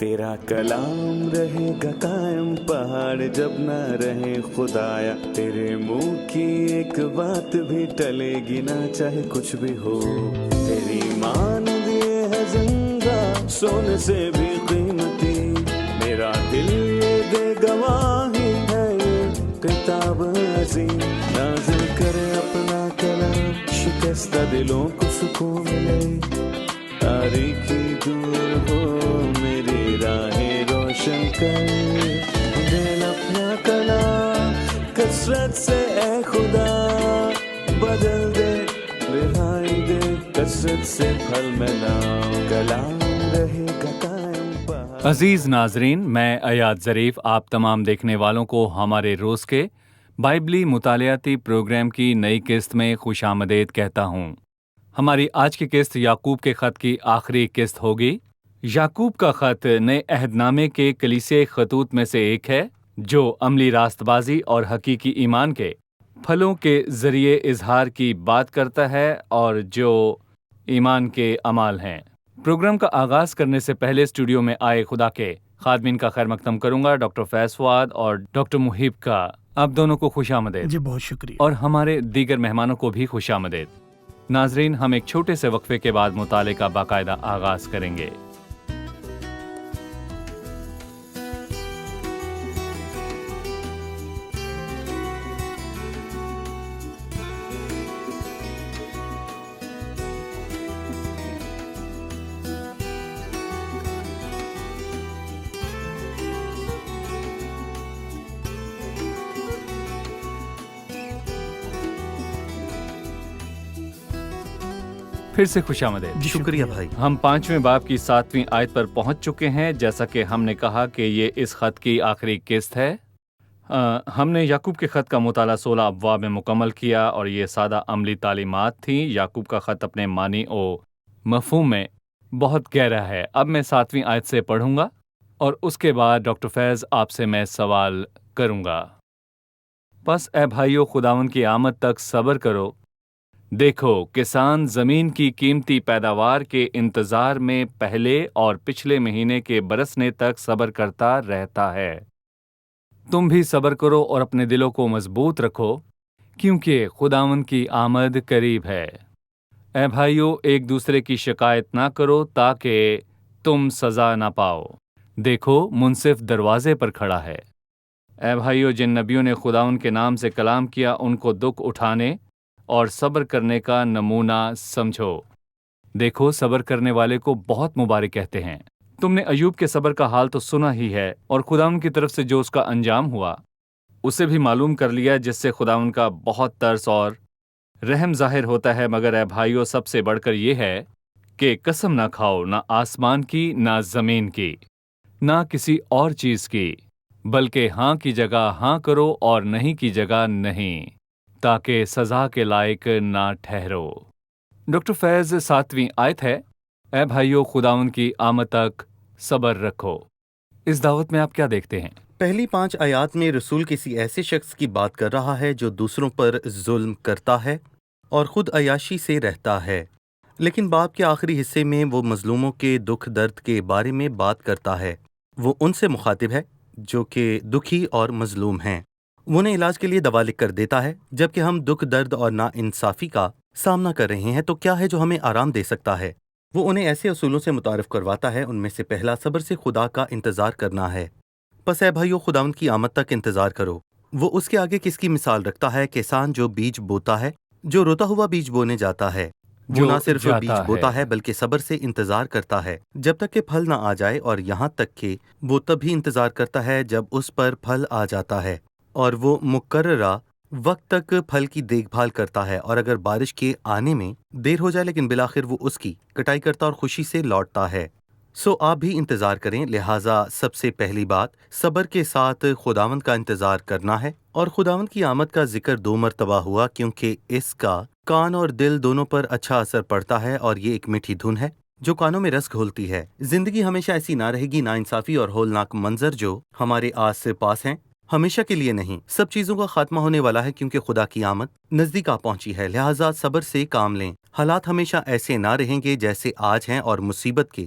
تیرا کلام رہے گا قائم پہاڑ جب نہ رہے خدایا، تیرے منہ کی ایک بات بھی ٹلے گی نہ چاہے کچھ بھی ہو، تیری مان دیے ہے زندہ سونے سے بھی قیمتی، میرا دل یہ دے گواہی ہے یہ کتاب عظیم، نازل کرے اپنا کلام شکستہ دلوں کو سکون ملے، تاریکی دور ہو میری راہیں روشن کر، دل اپنا کلام کثرت سے اے خدا بدل دے، رہائی دے کثرت سے پھل ملا، کلام رہے گا قائم پہاڑ۔ عزیز ناظرین، میں ایاد ظریف آپ تمام دیکھنے والوں کو ہمارے روز کے بائبلی مطالعاتی پروگرام کی نئی قسط میں خوش آمدید کہتا ہوں۔ ہماری آج کی قسط یعقوب کے خط کی آخری قسط ہوگی۔ یعقوب کا خط نئے عہد نامے کے کلیسیائی خطوط میں سے ایک ہے جو عملی راست بازی اور حقیقی ایمان کے پھلوں کے ذریعے اظہار کی بات کرتا ہے اور جو ایمان کے اعمال ہیں۔ پروگرام کا آغاز کرنے سے پہلے اسٹوڈیو میں آئے خدا کے خادمین کا خیر مقدم کروں گا، ڈاکٹر فیض فواد اور ڈاکٹر محیب کا۔ آپ دونوں کو خوش آمدید۔ جی بہت شکریہ۔ اور ہمارے دیگر مہمانوں کو بھی خوش آمدید۔ ناظرین، ہم ایک چھوٹے سے وقفے کے بعد مطالعے کا باقاعدہ آغاز کریں گے۔ پھر سے خوش آمدید۔ شکریہ بھائی۔ ہم 5ویں باب کی 7ویں آیت پر پہنچ چکے ہیں۔ جیسا کہ ہم نے کہا کہ یہ اس خط کی آخری قسط ہے۔ ہم نے یعقوب کے خط کا مطالعہ 16 ابواب میں مکمل کیا اور یہ سادہ عملی تعلیمات تھیں۔ یعقوب کا خط اپنے معنی و مفہوم میں بہت گہرا ہے۔ اب میں 7ویں آیت سے پڑھوں گا اور اس کے بعد ڈاکٹر فیض آپ سے میں سوال کروں گا۔ پس اے بھائیو، خداوند کی آمد تک صبر کرو۔ دیکھو، کسان زمین کی قیمتی پیداوار کے انتظار میں پہلے اور پچھلے مہینے کے برسنے تک صبر کرتا رہتا ہے۔ تم بھی صبر کرو اور اپنے دلوں کو مضبوط رکھو، کیونکہ خداوند کی آمد قریب ہے۔ اے بھائیو، ایک دوسرے کی شکایت نہ کرو تاکہ تم سزا نہ پاؤ۔ دیکھو، منصف دروازے پر کھڑا ہے۔ اے بھائیو، جن نبیوں نے خداوند کے نام سے کلام کیا، ان کو دکھ اٹھانے اور صبر کرنے کا نمونہ سمجھو۔ دیکھو، صبر کرنے والے کو بہت مبارک کہتے ہیں۔ تم نے ایوب کے صبر کا حال تو سنا ہی ہے، اور خداوند کی طرف سے جو اس کا انجام ہوا اسے بھی معلوم کر لیا، جس سے خداوند کا بہت ترس اور رحم ظاہر ہوتا ہے۔ مگر اے بھائیو، سب سے بڑھ کر یہ ہے کہ قسم نہ کھاؤ، نہ آسمان کی، نہ زمین کی، نہ کسی اور چیز کی، بلکہ ہاں کی جگہ ہاں کرو اور نہیں کی جگہ نہیں، تاکہ سزا کے لائق نہ ٹھہرو۔ ڈاکٹر فیض 7ویں آیت ہے، اے بھائیو، خداوند کی آمد تک صبر رکھو۔ اس دعوت میں آپ کیا دیکھتے ہیں؟ پہلی 5 آیات میں رسول کسی ایسے شخص کی بات کر رہا ہے جو دوسروں پر ظلم کرتا ہے اور خود عیاشی سے رہتا ہے، لیکن باب کے آخری حصے میں وہ مظلوموں کے دکھ درد کے بارے میں بات کرتا ہے۔ وہ ان سے مخاطب ہے جو کہ دکھی اور مظلوم ہیں۔ وہ انہیں علاج کے لیے دوا لکھ کر دیتا ہے۔ جبکہ ہم دکھ درد اور ناانصافی کا سامنا کر رہے ہیں تو کیا ہے جو ہمیں آرام دے سکتا ہے؟ وہ انہیں ایسے اصولوں سے متعارف کرواتا ہے۔ ان میں سے پہلا صبر سے خدا کا انتظار کرنا ہے۔ پس اے بھائیو، خداوند کی آمد تک انتظار کرو۔ وہ اس کے آگے کس کی مثال رکھتا ہے؟ کسان جو بیج بوتا ہے، جو روتا ہوا بیج بونے جاتا ہے۔ وہ نہ صرف بیج بوتا ہے بلکہ صبر سے انتظار کرتا ہے جب تک کہ پھل نہ آ جائے، اور یہاں تک کہ وہ تب بھی انتظار کرتا ہے جب اس پر پھل آ جاتا ہے، اور وہ مقررہ وقت تک پھل کی دیکھ بھال کرتا ہے، اور اگر بارش کے آنے میں دیر ہو جائے لیکن بالآخر وہ اس کی کٹائی کرتا اور خوشی سے لوٹتا ہے۔ سو آپ بھی انتظار کریں۔ لہٰذا سب سے پہلی بات صبر کے ساتھ خداوند کا انتظار کرنا ہے، اور خداوند کی آمد کا ذکر 2 مرتبہ ہوا کیونکہ اس کا کان اور دل دونوں پر اچھا اثر پڑتا ہے، اور یہ ایک میٹھی دھن ہے جو کانوں میں رس گھولتی ہے۔ زندگی ہمیشہ ایسی نہ رہے گی۔ ناانصافی اور ہولناک منظر جو ہمارے آس پاس ہیں ہمیشہ کے لیے نہیں، سب چیزوں کا خاتمہ ہونے والا ہے کیونکہ خدا کی آمد نزدیک آ پہنچی ہے۔ لہٰذا صبر سے کام لیں۔ حالات ہمیشہ ایسے نہ رہیں گے جیسے آج ہیں، اور مصیبت کے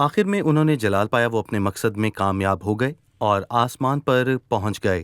آخر میں انہوں نے جلال پایا، وہ اپنے مقصد میں کامیاب ہو گئے اور آسمان پر پہنچ گئے۔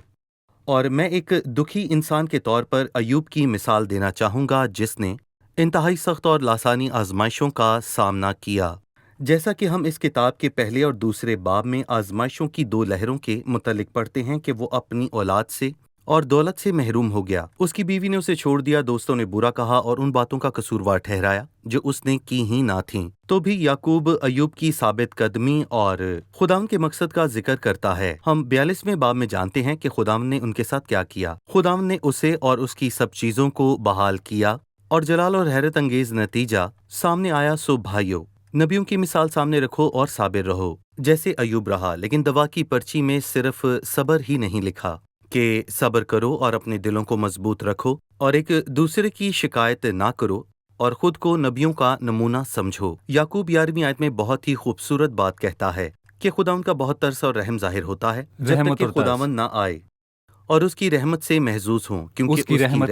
اور میں ایک دکھی انسان کے طور پر ایوب کی مثال دینا چاہوں گا، جس نے انتہائی سخت اور لاسانی آزمائشوں کا سامنا کیا۔ جیسا کہ ہم اس کتاب کے پہلے اور دوسرے باب میں آزمائشوں کی 2 لہروں کے متعلق پڑھتے ہیں کہ وہ اپنی اولاد سے اور دولت سے محروم ہو گیا، اس کی بیوی نے اسے چھوڑ دیا، دوستوں نے برا کہا اور ان باتوں کا قصوروار ٹھہرایا جو اس نے کی ہی نہ تھیں۔ تو بھی یعقوب ایوب کی ثابت قدمی اور خداوند کے مقصد کا ذکر کرتا ہے۔ ہم 42ویں باب میں جانتے ہیں کہ خداوند نے ان کے ساتھ کیا کیا۔ خداوند نے اسے اور اس کی سب چیزوں کو بحال کیا اور جلال اور حیرت انگیز نتیجہ سامنے آیا۔ سو بھائیو، نبیوں کی مثال سامنے رکھو اور صابر رہو جیسے ایوب رہا، لیکن دوا کی پرچی میں صرف صبر ہی نہیں لکھا کہ صبر کرو اور اپنے دلوں کو مضبوط رکھو اور ایک دوسرے کی شکایت نہ کرو اور خود کو نبیوں کا نمونہ سمجھو۔ یعقوب 11ویں آیت میں بہت ہی خوبصورت بات کہتا ہے کہ خداوند کا بہت ترس اور رحم ظاہر ہوتا ہے جب تک کہ خداوند نہ آئے اور اس کی رحمت سے محظوظ ہوں، کیونکہ اس کی رحمت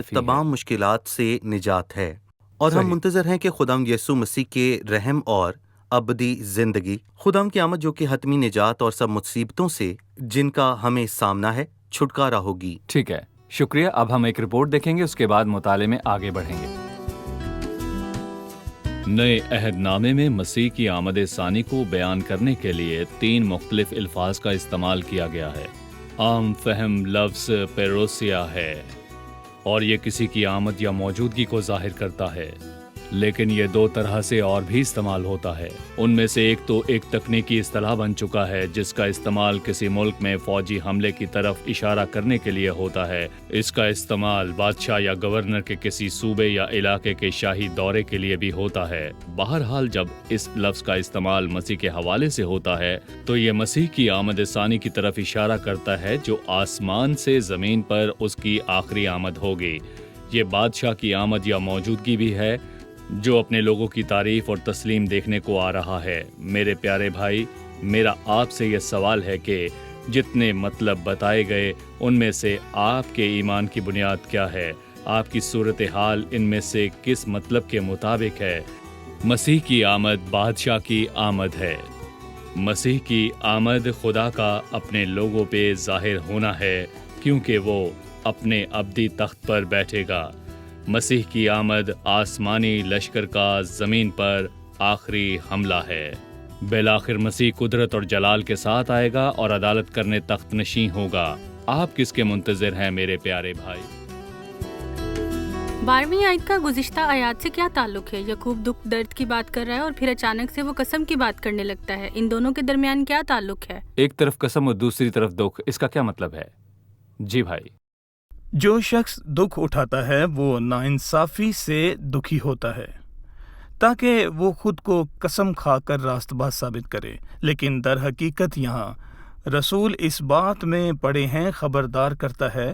تمام مشکلات سے نجات ہے۔ اور ہم منتظر ہیں کہ خداوند یسوع مسیح کے رحم اور ابدی زندگی، خداوند کی آمد جو کہ حتمی نجات اور سب مصیبتوں سے جن کا ہمیں سامنا ہے چھٹکارا ہوگی۔ ٹھیک ہے، شکریہ۔ اب ہم ایک رپورٹ دیکھیں گے، اس کے بعد مطالعے میں آگے بڑھیں گے۔ نئے عہد نامے میں مسیح کی آمد ثانی کو بیان کرنے کے لیے 3 مختلف الفاظ کا استعمال کیا گیا ہے۔ عام فہم لفظ پیروسیا ہے اور یہ کسی کی آمد یا موجودگی کو ظاہر کرتا ہے، لیکن یہ 2 طرح سے اور بھی استعمال ہوتا ہے۔ ان میں سے ایک تو ایک تکنیکی اصطلاح بن چکا ہے جس کا استعمال کسی ملک میں فوجی حملے کی طرف اشارہ کرنے کے لیے ہوتا ہے۔ اس کا استعمال بادشاہ یا گورنر کے کسی صوبے یا علاقے کے شاہی دورے کے لیے بھی ہوتا ہے۔ بہرحال جب اس لفظ کا استعمال مسیح کے حوالے سے ہوتا ہے تو یہ مسیح کی آمد ثانی کی طرف اشارہ کرتا ہے جو آسمان سے زمین پر اس کی آخری آمد ہوگی۔ یہ بادشاہ کی آمد یا موجودگی بھی ہے جو اپنے لوگوں کی تعریف اور تسلیم دیکھنے کو آ رہا ہے۔ میرے پیارے بھائی، میرا آپ سے یہ سوال ہے کہ جتنے مطلب بتائے گئے ان میں سے آپ کے ایمان کی بنیاد کیا ہے؟ آپ کی صورتحال ان میں سے کس مطلب کے مطابق ہے؟ مسیح کی آمد بادشاہ کی آمد ہے۔ مسیح کی آمد خدا کا اپنے لوگوں پہ ظاہر ہونا ہے، کیونکہ وہ اپنے ابدی تخت پر بیٹھے گا۔ مسیح کی آمد آسمانی لشکر کا زمین پر آخری حملہ ہے۔ بالآخر مسیح قدرت اور جلال کے ساتھ آئے گا اور عدالت کرنے تخت نشین ہوگا۔ آپ کس کے منتظر ہیں میرے پیارے بھائی؟ 12ویں آیت کا گزشتہ آیات سے کیا تعلق ہے؟ یعقوب دکھ درد کی بات کر رہا ہے اور پھر اچانک سے وہ قسم کی بات کرنے لگتا ہے۔ ان دونوں کے درمیان کیا تعلق ہے؟ ایک طرف قسم اور دوسری طرف دکھ، اس کا کیا مطلب ہے؟ جی بھائی، جو شخص دکھ اٹھاتا ہے وہ ناانصافی سے دکھی ہوتا ہے تاکہ وہ خود کو قسم کھا کر راست باز ثابت کرے، لیکن در حقیقت یہاں رسول اس بات میں پڑے ہیں، خبردار کرتا ہے۔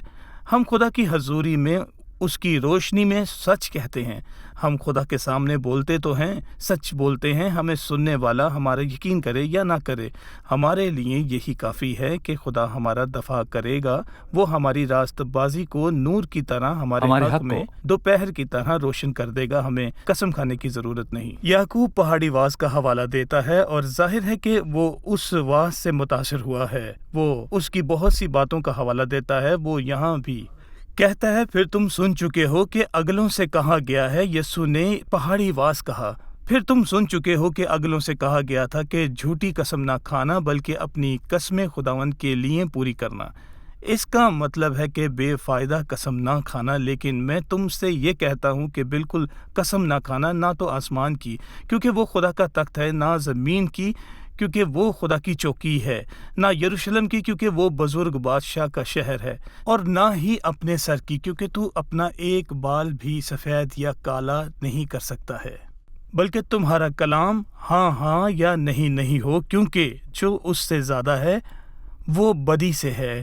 ہم خدا کی حضوری میں اس کی روشنی میں سچ کہتے ہیں۔ ہم خدا کے سامنے بولتے تو ہیں، سچ بولتے ہیں، ہمیں سننے والا ہمارا یقین کرے یا نہ کرے، ہمارے لیے یہی کافی ہے کہ خدا ہمارا دفاع کرے گا۔ وہ ہماری راست بازی کو نور کی طرح ہمارے حق میں دوپہر کی طرح روشن کر دے گا۔ ہمیں قسم کھانے کی ضرورت نہیں۔ یعقوب پہاڑی واز کا حوالہ دیتا ہے اور ظاہر ہے کہ وہ اس واز سے متاثر ہوا ہے۔ وہ اس کی بہت سی باتوں کا حوالہ دیتا ہے۔ وہ یہاں بھی کہتا ہے، پھر تم سن چکے ہو کہ اگلوں سے کہا گیا ہے، یسوع نے پہاڑی واز کہا۔ پھر تم سن چکے ہو کہ اگلوں سے کہا گیا تھا کہ جھوٹی قسم نہ کھانا بلکہ اپنی قسمیں خداوند کے لیے پوری کرنا۔ اس کا مطلب ہے کہ بے فائدہ قسم نہ کھانا، لیکن میں تم سے یہ کہتا ہوں کہ بالکل قسم نہ کھانا، نہ تو آسمان کی کیونکہ وہ خدا کا تخت ہے، نہ زمین کی کیونکہ وہ خدا کی چوکی ہے، نہ یروشلم کی کیونکہ وہ بزرگ بادشاہ کا شہر ہے، اور نہ ہی اپنے سر کی کیونکہ تو اپنا ایک بال بھی سفید یا کالا نہیں کر سکتا ہے، بلکہ تمہارا کلام ہاں ہاں یا نہیں نہیں ہو، کیونکہ جو اس سے زیادہ ہے وہ بدی سے ہے۔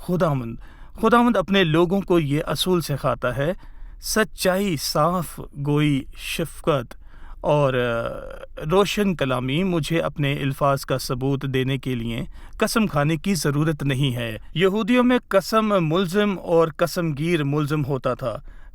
خداوند اپنے لوگوں کو یہ اصول سکھاتا ہے، سچائی، صاف گوئی، شفقت اور روشن کلامی۔ مجھے اپنے الفاظ کا ثبوت دینے کے لیے قسم کھانے کی ضرورت نہیں ہے۔ یہودیوں میں قسم ملزم اور قسم گیر ملزم ہوتا تھا۔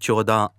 14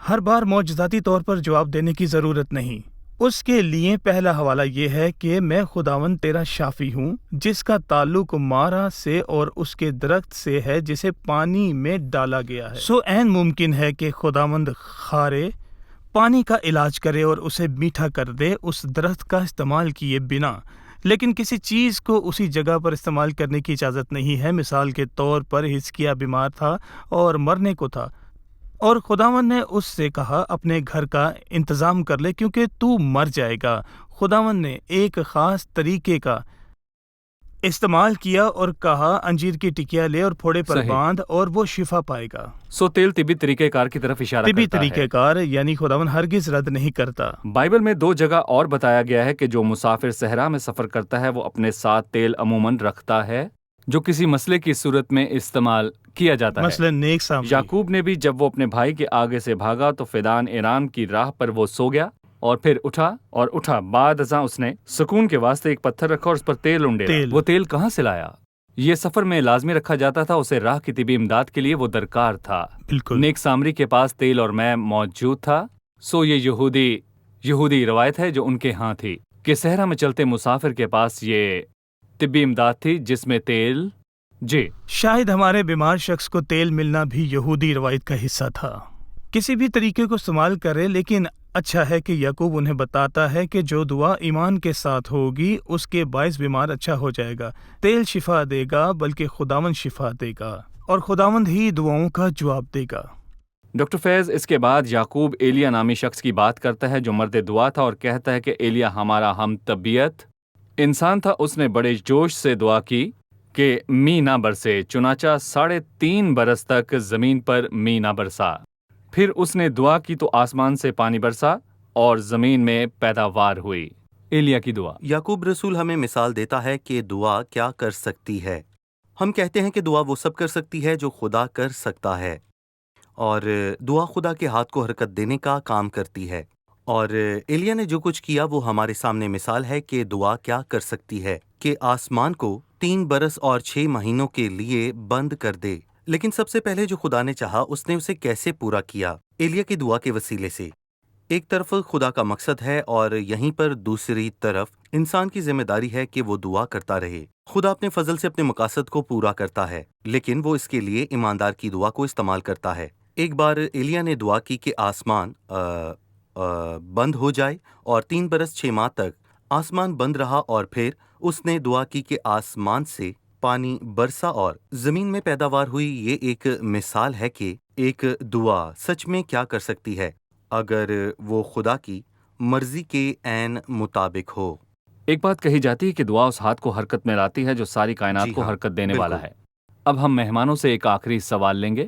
ہر بار معجزاتی طور پر جواب دینے کی ضرورت نہیں۔ اس کے لیے پہلا حوالہ یہ ہے کہ میں خداوند تیرا شافی ہوں، جس کا تعلق مارا سے اور اس کے درخت سے ہے جسے پانی میں ڈالا گیا ہے۔ سو عین ممکن ہے کہ خداوند خارے پانی کا علاج کرے اور اسے میٹھا کر دے اس درخت کا استعمال کیے بنا، لیکن کسی چیز کو اسی جگہ پر استعمال کرنے کی اجازت نہیں ہے۔ مثال کے طور پر حزقیہ بیمار تھا اور مرنے کو تھا، اور خداوند نے اس سے کہا اپنے گھر کا انتظام کر لے کیونکہ تو مر جائے گا۔ خداوند نے ایک خاص طریقے کا استعمال کیا اور کہا انجیر کی ٹکیا لے اور پھوڑے پر صحیح۔ باندھ اور وہ شفا پائے گا۔ سو تیل طبی طریقہ کار کی طرف اشارہ طبی کرتا طریقہ ہے۔ کار یعنی خداوند ہرگز رد نہیں کرتا۔ بائبل میں 2 جگہ اور بتایا گیا ہے کہ جو مسافر صحرا میں سفر کرتا ہے وہ اپنے ساتھ تیل عموماً رکھتا ہے جو کسی مسئلے کی صورت میں استعمال کیا جاتا ہے۔ مثلا نیک سامری، یعقوب نے بھی جب وہ اپنے بھائی کے آگے سے بھاگا تو فدان ایرام کی راہ پر وہ سو گیا اور پھر اٹھا بعد ازاں اس نے سکون کے واسطے ایک پتھر رکھا اور اس پر تیل انڈیلا۔ وہ تیل کہاں سے لایا؟ یہ سفر میں لازمی رکھا جاتا تھا، اسے راہ کی طبی امداد کے لیے وہ درکار تھا۔ بالکل نیک سامری کے پاس تیل اور میں موجود تھا۔ سو یہ یہودی روایت ہے جو ان کے ہاں تھی کہ صحرا میں چلتے مسافر کے پاس یہ طبی امداد تھی جس میں تیل شاید ہمارے بیمار شخص کو تیل ملنا بھی یہودی روایت کا حصہ تھا۔ کسی بھی طریقے کو استعمال کرے، لیکن اچھا ہے کہ یعقوب انہیں بتاتا ہے کہ جو دعا ایمان کے ساتھ ہوگی اس کے باعث بیمار اچھا ہو جائے گا۔ تیل شفا دے گا بلکہ خداوند شفا دے گا اور خداوند ہی دعاؤں کا جواب دے گا۔ ڈاکٹر فیض، اس کے بعد یعقوب ایلیا نامی شخص کی بات کرتا ہے جو مرد دعا تھا اور کہتا ہے کہ ایلیا ہمارا ہم طبیعت انسان تھا، اس نے بڑے جوش سے دعا کی کہ می نہ برسے، چنانچہ 3.5 برس تک زمین پر می نہ برسا۔ پھر اس نے دعا کی تو آسمان سے پانی برسا اور زمین میں پیداوار ہوئی۔ ایلیا کی دعا۔ یعقوب رسول ہمیں مثال دیتا ہے کہ دعا کیا کر سکتی ہے۔ ہم کہتے ہیں کہ دعا وہ سب کر سکتی ہے جو خدا کر سکتا ہے، اور دعا خدا کے ہاتھ کو حرکت دینے کا کام کرتی ہے، اور ایلیا نے جو کچھ کیا وہ ہمارے سامنے مثال ہے کہ دعا کیا کر سکتی ہے، کہ آسمان کو 3 برس اور 6 مہینوں کے لیے بند کر دے۔ لیکن سب سے پہلے جو خدا نے چاہا اس نے اسے کیسے پورا کیا؟ ایلیا کی دعا کے وسیلے سے۔ ایک طرف خدا کا مقصد ہے اور یہیں پر دوسری طرف انسان کی ذمہ داری ہے کہ وہ دعا کرتا رہے۔ خدا اپنے فضل سے اپنے مقاصد کو پورا کرتا ہے، لیکن وہ اس کے لیے ایماندار کی دعا کو استعمال کرتا ہے۔ ایک بار ایلیا نے دعا کی کہ آسمان بند ہو جائے، اور 3 برس 6 ماہ تک آسمان بند رہا، اور پھر اس نے دعا کی کہ آسمان سے پانی برسا اور زمین میں پیداوار ہوئی۔ یہ ایک مثال ہے کہ ایک دعا سچ میں کیا کر سکتی ہے اگر وہ خدا کی مرضی کے عین مطابق ہو۔ ایک بات کہی جاتی ہے کہ دعا اس ہاتھ کو حرکت میں لاتی ہے جو ساری کائنات کو حرکت دینے والا ہے۔ اب ہم مہمانوں سے ایک آخری سوال لیں گے۔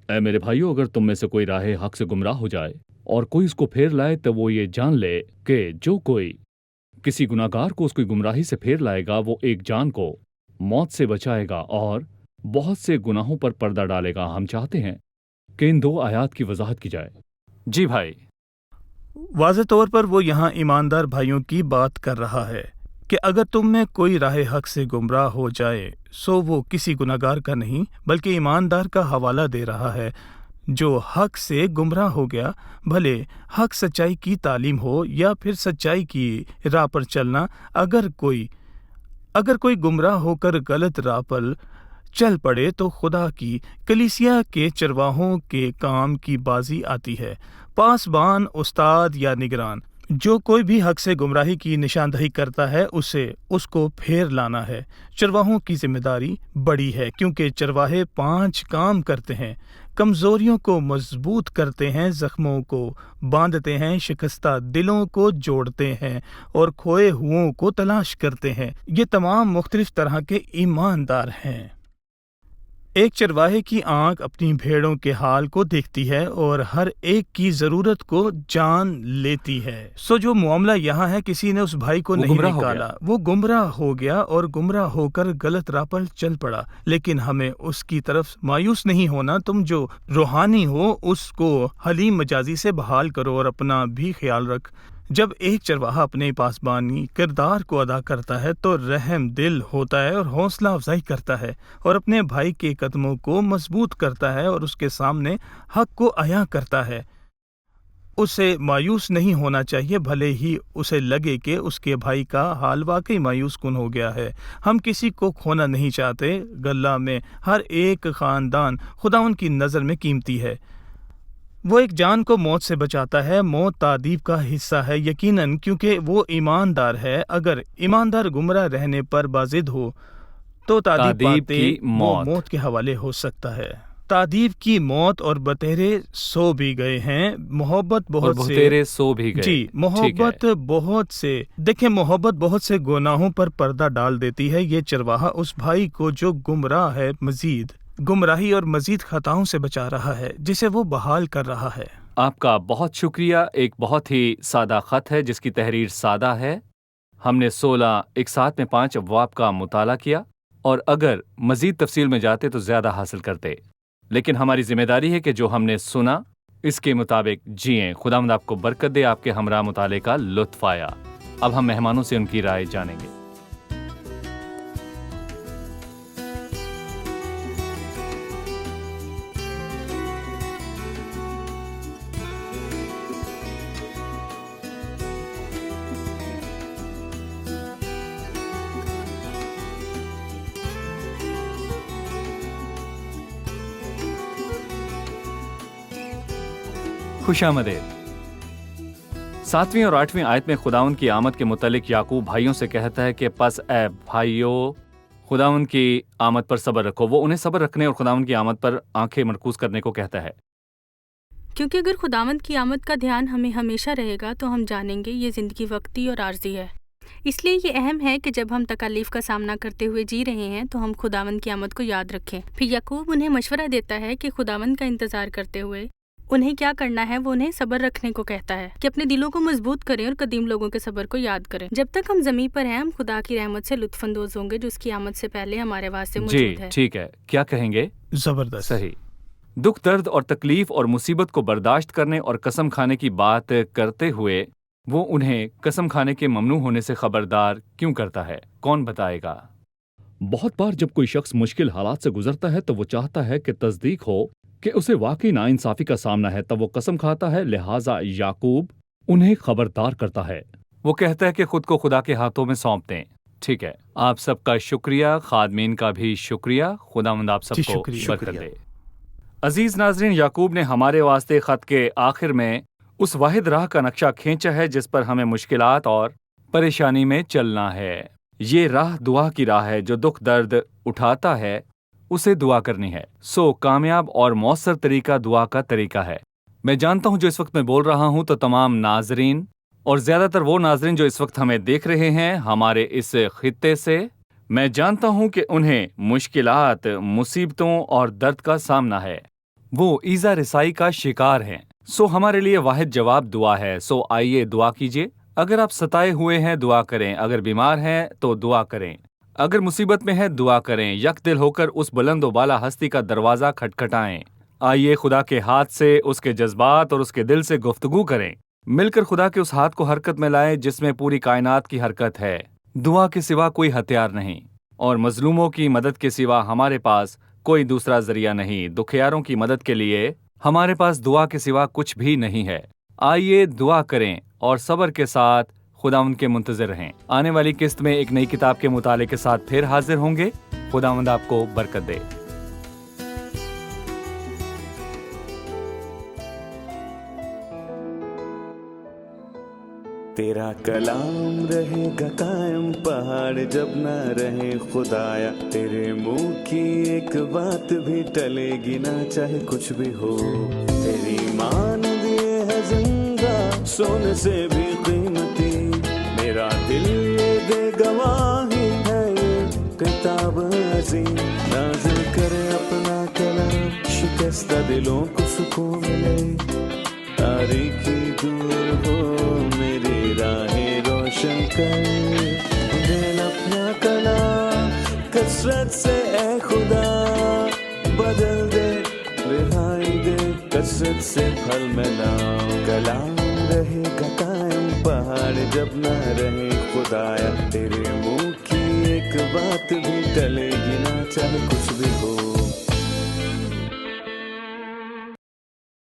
اے میرے بھائیو، اگر تم میں سے کوئی راہ حق سے گمراہ ہو جائے اور کوئی اس کو پھیر لائے تو وہ یہ جان لے کہ جو کوئی کسی گناہگار کو اس کی گمراہی سے پھیر لائے گا وہ ایک جان کو موت سے بچائے گا اور بہت سے گناہوں پر پردہ ڈالے گا۔ ہم چاہتے ہیں کہ ان 2 آیات کی وضاحت کی جائے۔ جی بھائی۔ واضح طور پر وہ یہاں ایماندار بھائیوں کی بات کر رہا ہے کہ اگر تم میں کوئی راہ حق سے گمراہ ہو جائے سو وہ کسی گناہگار کا نہیں بلکہ ایماندار کا حوالہ دے رہا ہے جو حق سے گمراہ ہو گیا، بھلے حق سچائی کی تعلیم ہو یا پھر سچائی کی راہ پر چلنا۔ اگر کوئی گمراہ ہو کر غلط راہ پر چل پڑے تو خدا کی کلیسیا کے چرواہوں کے کام کی بازی آتی ہے، پاسبان، استاد یا نگران۔ جو کوئی بھی حق سے گمراہی کی نشاندہی کرتا ہے اس کو پھیر لانا ہے۔ چرواہوں کی ذمہ داری بڑی ہے کیونکہ چرواہے 5 کام کرتے ہیں۔ کمزوریوں کو مضبوط کرتے ہیں، زخموں کو باندھتے ہیں، شکستہ دلوں کو جوڑتے ہیں اور کھوئے ہوئوں کو تلاش کرتے ہیں۔ یہ تمام مختلف طرح کے ایماندار ہیں۔ ایک چرواہے کی آنکھ اپنی بھیڑوں کے حال کو دیکھتی ہے اور ہر ایک کی ضرورت کو جان لیتی ہے۔ سو جو معاملہ یہاں ہے، کسی نے اس بھائی کو نہیں نکالا، وہ گمراہ ہو گیا اور گمراہ ہو کر غلط راہ پر چل پڑا، لیکن ہمیں اس کی طرف مایوس نہیں ہونا۔ تم جو روحانی ہو اس کو حلیم مجازی سے بحال کرو اور اپنا بھی خیال رکھ۔ جب ایک چرواہا اپنے پاسبانی کردار کو ادا کرتا ہے تو رحم دل ہوتا ہے اور حوصلہ افزائی کرتا ہے اور اپنے بھائی کے قدموں کو مضبوط کرتا ہے اور اس کے سامنے حق کو عیاں کرتا ہے۔ اسے مایوس نہیں ہونا چاہیے، بھلے ہی اسے لگے کہ اس کے بھائی کا حال واقعی مایوس کن ہو گیا ہے۔ ہم کسی کو کھونا نہیں چاہتے۔ گلہ میں ہر ایک خاندان خداوند کی نظر میں قیمتی ہے۔ وہ ایک جان کو موت سے بچاتا ہے۔ موت تعذیب کا حصہ ہے یقیناً، کیونکہ وہ ایماندار ہے۔ اگر ایماندار گمراہ رہنے پر بازد ہو تو تعذیب پاتے وہ موت کے حوالے ہو سکتا ہے۔ تعذیب کی موت اور بتیرے سو بھی گئے ہیں۔ محبت بہت سے سو بھی گئے۔ جی، محبت بہت سے دیکھیں، محبت بہت سے گناہوں پر پردہ ڈال دیتی ہے۔ یہ چرواہا اس بھائی کو جو گمراہ ہے مزید گمراہی اور مزید خطاؤں سے بچا رہا ہے جسے وہ بحال کر رہا ہے۔ آپ کا بہت شکریہ۔ ایک بہت ہی سادہ خط ہے جس کی تحریر سادہ ہے۔ ہم نے 16 ایک ساتھ میں 5 ابواب کا مطالعہ کیا، اور اگر مزید تفصیل میں جاتے تو زیادہ حاصل کرتے، لیکن ہماری ذمہ داری ہے کہ جو ہم نے سنا اس کے مطابق جئیں۔ خداوند آپ کو برکت دے۔ آپ کے ہمراہ مطالعے کا لطف آیا۔ اب ہم مہمانوں سے ان کی رائے جانیں گے۔ خوش آمدید۔ 7ویں اور 8ویں آیت میں خداوند کی آمد کے متعلق یعقوب بھائیوں سے کہتا ہے کہ پس اے بھائیو خداوند کی آمد پر صبر رکھو۔ وہ انہیں صبر رکھنے اور خداوند کی آمد پر آنکھیں مرکوز کرنے کو کہتا ہے، کیونکہ اگر خداوند کی آمد کا دھیان ہمیں ہمیشہ رہے گا تو ہم جانیں گے یہ زندگی وقتی اور عارضی ہے۔ اس لیے یہ اہم ہے کہ جب ہم تکالیف کا سامنا کرتے ہوئے جی رہے ہیں تو ہم خداوند کی آمد کو یاد رکھیں۔ پھر یعقوب انہیں مشورہ دیتا ہے کہ خداوند کا انتظار کرتے ہوئے انہیں کیا کرنا ہے۔ وہ انہیں صبر رکھنے کو کہتا ہے کہ اپنے دلوں کو مضبوط کریں اور قدیم لوگوں کے صبر کو یاد کریں۔ جب تک ہم زمین پر ہیں ہم خدا کی رحمت سے لطف اندوز ہوں گے جو اس کی آمد سے پہلے ہمارے واسطے موجود ہے۔ جی ٹھیک ہے، کیا کہیں گے؟ زبردست، صحیح۔ دکھ، درد اور تکلیف اور مصیبت کو برداشت کرنے اور قسم کھانے کی بات کرتے ہوئے وہ انہیں قسم کھانے کے ممنوع ہونے سے خبردار کیوں کرتا ہے؟ کون بتائے گا؟ بہت بار جب کوئی شخص مشکل حالات سے گزرتا ہے تو وہ چاہتا ہے کہ تصدیق ہو کہ اسے واقعی ناانصافی کا سامنا ہے، تب وہ قسم کھاتا ہے۔ لہٰذا یعقوب انہیں خبردار کرتا ہے۔ وہ کہتا ہے کہ خود کو خدا کے ہاتھوں میں سونپ دیں۔ ٹھیک ہے، آپ سب کا شکریہ، خادمین کا بھی شکریہ۔ خداوند آپ سب کو برکت دے۔ عزیز ناظرین، یعقوب نے ہمارے واسطے خط کے آخر میں اس واحد راہ کا نقشہ کھینچا ہے جس پر ہمیں مشکلات اور پریشانی میں چلنا ہے۔ یہ راہ دعا کی راہ ہے۔ جو دکھ درد اٹھاتا ہے اسے دعا کرنی ہے۔ سو کامیاب اور مؤثر طریقہ دعا کا طریقہ ہے۔ میں جانتا ہوں جو اس وقت میں بول رہا ہوں تو تمام ناظرین اور زیادہ تر وہ ناظرین جو اس وقت ہمیں دیکھ رہے ہیں ہمارے اس خطے سے، میں جانتا ہوں کہ انہیں مشکلات، مصیبتوں اور درد کا سامنا ہے۔ وہ ایذا رسائی کا شکار ہیں۔ سو ہمارے لیے واحد جواب دعا ہے۔ سو آئیے دعا کیجیے۔ اگر آپ ستائے ہوئے ہیں دعا کریں، اگر بیمار ہیں تو دعا کریں، اگر مصیبت میں ہے دعا کریں۔ یک دل ہو کر اس بلند و بالا ہستی کا دروازہ کھٹکھٹائیں۔ آئیے خدا کے ہاتھ سے، اس کے جذبات اور اس کے دل سے گفتگو کریں۔ مل کر خدا کے اس ہاتھ کو حرکت میں لائیں جس میں پوری کائنات کی حرکت ہے۔ دعا کے سوا کوئی ہتھیار نہیں، اور مظلوموں کی مدد کے سوا ہمارے پاس کوئی دوسرا ذریعہ نہیں۔ دکھیاروں کی مدد کے لیے ہمارے پاس دعا کے سوا کچھ بھی نہیں ہے۔ آئیے دعا کریں اور صبر کے ساتھ خداوند کے منتظر رہیں۔ آنے والی قسط میں ایک نئی کتاب کے مطالعے کے ساتھ پھر حاضر ہوں گے۔ خداوند آپ کو برکت دے۔ تیرا کلام رہے گا قائم، پہاڑ جب نہ رہے خدایا، تیرے منہ کی ایک بات بھی ٹلے گی نہ چاہے کچھ بھی ہو۔ تیری مانند یہ ہے زندہ سونے سے بھی قیمتی، میرا دل یہ دے گواہی ہے یہ کتاب عظیم۔ نازل کرے اپنا کلام، شکستہ دلوں کو سکون ملے، تاریکی دور ہو میری راہیں روشن کر، دل اپنا کلام کثرت سے اے خدا بدل دے، رہائی دے کثرت سے پھل ملاؤ۔ کلام رہے گا قائم، پہاڑ جب نہ رہے خدایا، تیرے منہ کی ایک بات بھی ٹلے